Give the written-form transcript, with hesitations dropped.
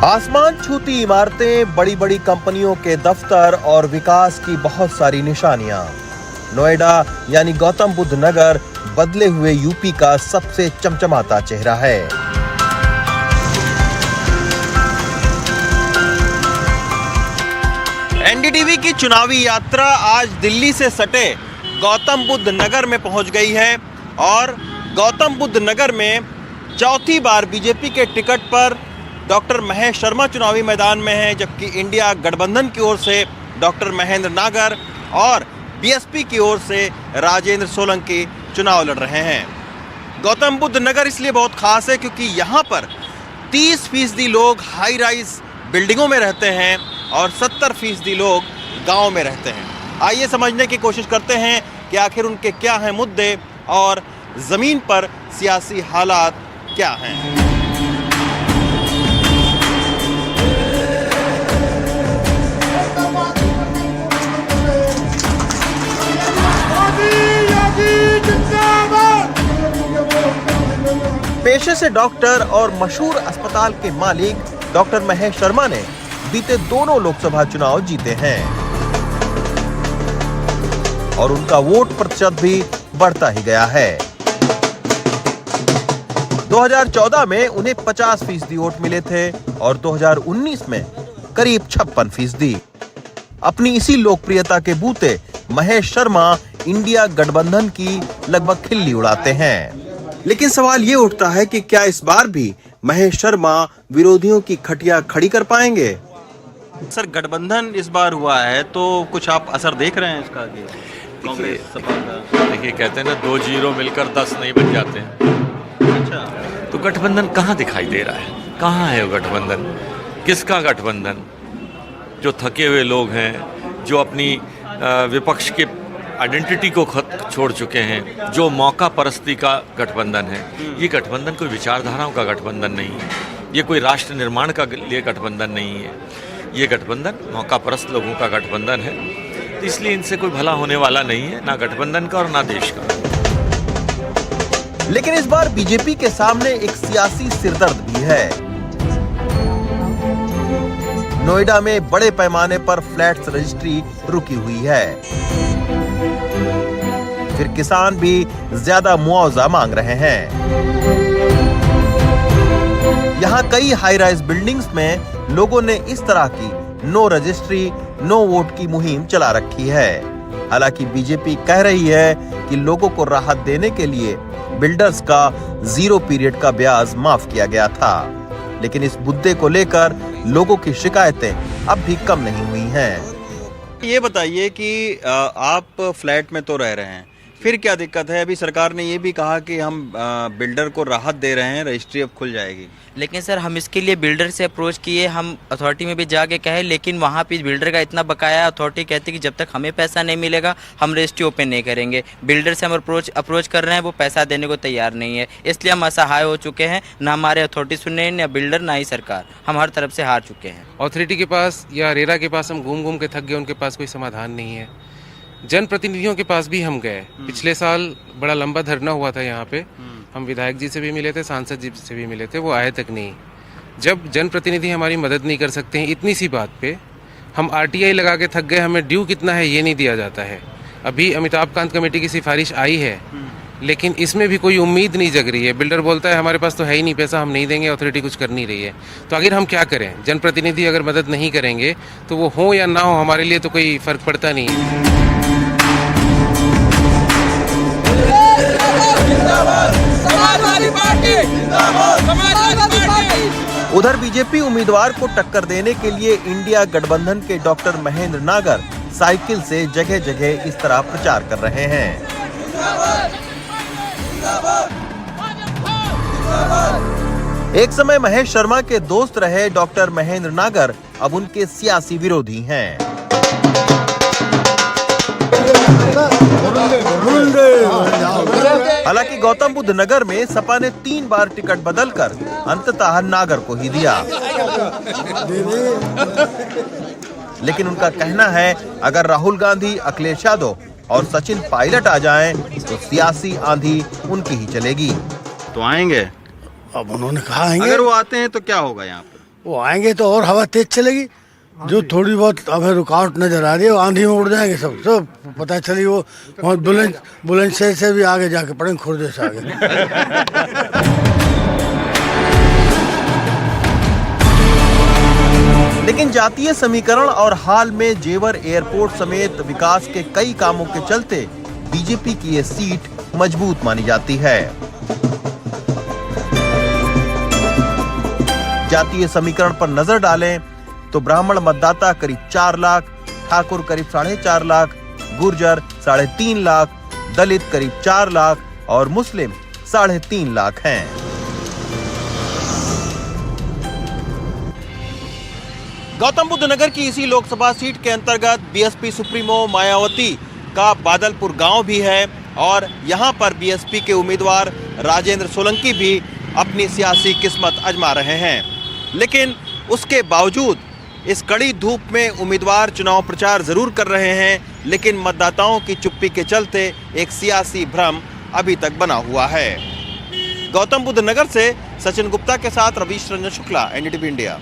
आसमान छूती इमारतें, बड़ी बड़ी कंपनियों के दफ्तर और विकास की बहुत सारी निशानियां। नोएडा यानी गौतम बुद्ध नगर बदले हुए यूपी का सबसे चमचमाता चेहरा है। एनडीटीवी की चुनावी यात्रा आज दिल्ली से सटे गौतम बुद्ध नगर में पहुंच गई है और गौतम बुद्ध नगर में चौथी बार बीजेपी के टिकट पर डॉक्टर महेश शर्मा चुनावी मैदान में हैं, जबकि इंडिया गठबंधन की ओर से डॉक्टर महेंद्र नागर और बीएसपी की ओर से राजेंद्र सोलंकी चुनाव लड़ रहे हैं। गौतम बुद्ध नगर इसलिए बहुत खास है क्योंकि यहाँ पर 30% लोग हाई राइज बिल्डिंगों में रहते हैं और 70% लोग गाँव में रहते हैं। आइए समझने की कोशिश करते हैं कि आखिर उनके क्या हैं मुद्दे और ज़मीन पर सियासी हालात क्या हैं। पेशे से डॉक्टर और मशहूर अस्पताल के मालिक डॉक्टर महेश शर्मा ने बीते दोनों लोकसभा चुनाव जीते हैं और उनका वोट प्रतिशत भी बढ़ता ही गया है। 2014 में उन्हें 50% वोट मिले थे और 2019 में करीब 56%। अपनी इसी लोकप्रियता के बूते महेश शर्मा इंडिया गठबंधन की लगभग खिल्ली उड़ाते हैं। लेकिन सवाल ये उठता है कि क्या इस बार भी महेश शर्मा विरोधियों की खटिया खड़ी कर पाएंगे? सर, गठबंधन इस बार हुआ है तो कुछ आप असर देख रहे हैं इसका? कांग्रेस सपा का देखिए, कहते हैं ना 2 जीरो मिलकर 10 नहीं बन जाते हैं। अच्छा, तो गठबंधन कहाँ दिखाई दे रहा है? कहाँ है वो गठबंधन? किसका गठबंधन? जो थके हुए लोग हैं, जो अपनी विपक्ष के आइडेंटिटी को छोड़ चुके हैं, जो मौका परस्ती का गठबंधन है। ये गठबंधन कोई विचारधाराओं का गठबंधन नहीं है, ये कोई राष्ट्र निर्माण का लिए गठबंधन नहीं है। ये गठबंधन मौका परस्त लोगों का गठबंधन है, तो इसलिए इनसे कोई भला होने वाला नहीं है, ना गठबंधन का और ना देश का। लेकिन इस बार बीजेपी के सामने एक सियासी सिरदर्द भी है। नोएडा में बड़े पैमाने पर फ्लैट्स रजिस्ट्री रुकी हुई है, फिर किसान भी ज्यादा मुआवजा मांग रहे हैं। यहाँ कई हाई राइज बिल्डिंग्स में लोगों ने इस तरह की नो रजिस्ट्री नो वोट की मुहिम चला रखी है। हालांकि बीजेपी कह रही है कि लोगों को राहत देने के लिए बिल्डर्स का 0 पीरियड का ब्याज माफ किया गया था, लेकिन इस मुद्दे को लेकर लोगों की शिकायतें अब भी कम नहीं हुई हैं। ये बताइए कि आप फ्लैट में तो रह रहे हैं, फिर क्या दिक्कत है? अभी सरकार ने ये भी कहा कि हम बिल्डर को राहत दे रहे हैं, रजिस्ट्री अब खुल जाएगी। लेकिन सर, हम इसके लिए बिल्डर से अप्रोच किए, हम अथॉरिटी में भी जाके कहे, लेकिन वहाँ पे बिल्डर का इतना बकाया, अथॉरिटी कहती है कि जब तक हमें पैसा नहीं मिलेगा हम रजिस्ट्री ओपन नहीं करेंगे। बिल्डर से हम अप्रोच कर रहे हैं, वो पैसा देने को तैयार नहीं है, इसलिए हम असहाय हो चुके हैं। ना हमारे अथॉरिटी सुन रहे हैं, ना बिल्डर, ना ही सरकार। हम हर तरफ से हार चुके हैं। अथॉरिटी के पास या रेरा के पास हम घूम घूम के थक गए, उनके पास कोई समाधान नहीं है। जनप्रतिनिधियों के पास भी हम गए, पिछले साल बड़ा लंबा धरना हुआ था यहाँ पे, हम विधायक जी से भी मिले थे, सांसद जी से भी मिले थे, वो आए तक नहीं। जब जनप्रतिनिधि हमारी मदद नहीं कर सकते हैं इतनी सी बात पे, हम आरटीआई लगा के थक गए, हमें ड्यू कितना है ये नहीं दिया जाता है। अभी अमिताभ कांत कमेटी की सिफारिश आई है, लेकिन इसमें भी कोई उम्मीद नहीं जग रही है। बिल्डर बोलता है हमारे पास तो है ही नहीं पैसा, हम नहीं देंगे, अथॉरिटी कुछ कर नहीं रही है। तो आखिर हम क्या करें? जनप्रतिनिधि अगर मदद नहीं करेंगे तो वो हो या ना हो, हमारे लिए तो कोई फर्क पड़ता नहीं है। उधर बीजेपी उम्मीदवार को टक्कर देने के लिए इंडिया गठबंधन के डॉक्टर महेंद्र नागर साइकिल से जगह जगह इस तरह प्रचार कर रहे हैं। एक समय महेश शर्मा के दोस्त रहे डॉक्टर महेंद्र नागर अब उनके सियासी विरोधी हैं। हालांकि गौतम बुद्ध नगर में सपा ने 3 बार टिकट बदलकर अंततः नागर को ही दिया, लेकिन उनका कहना है अगर राहुल गांधी, अखिलेश यादव और सचिन पायलट आ जाएं तो सियासी आंधी उनकी ही चलेगी। तो आएंगे? अब उन्होंने कहा आएंगे। अगर वो आते हैं तो क्या होगा यहाँ पर? वो आएंगे तो और हवा तेज चलेगी। जो थोड़ी बहुत हमें रुकावट नजर आ रही है वो आंधी में उड़ जाएंगे सब पता चली वो बुलंदशहर से भी आगे जाके पड़ेंगे, खुर्दे से आगे। लेकिन जातीय समीकरण और हाल में जेवर एयरपोर्ट समेत विकास के कई कामों के चलते बीजेपी की ये सीट मजबूत मानी जाती है। जातीय समीकरण पर नजर डालें तो ब्राह्मण मतदाता करीब 4 लाख, ठाकुर करीब 4.5 लाख, गुर्जर 3.5 लाख, दलित करीब 4 लाख और मुस्लिम 3.5 लाख हैं। गौतम बुद्ध नगर की इसी लोकसभा सीट के अंतर्गत बीएसपी सुप्रीमो मायावती का बादलपुर गांव भी है और यहां पर बीएसपी के उम्मीदवार राजेंद्र सोलंकी भी अपनी सियासी किस्मत आजमा रहे हैं। लेकिन उसके बावजूद इस कड़ी धूप में उम्मीदवार चुनाव प्रचार जरूर कर रहे हैं, लेकिन मतदाताओं की चुप्पी के चलते एक सियासी भ्रम अभी तक बना हुआ है। गौतम बुद्ध नगर से सचिन गुप्ता के साथ रवीश रंजन शुक्ला, एनडीटीवी इंडिया।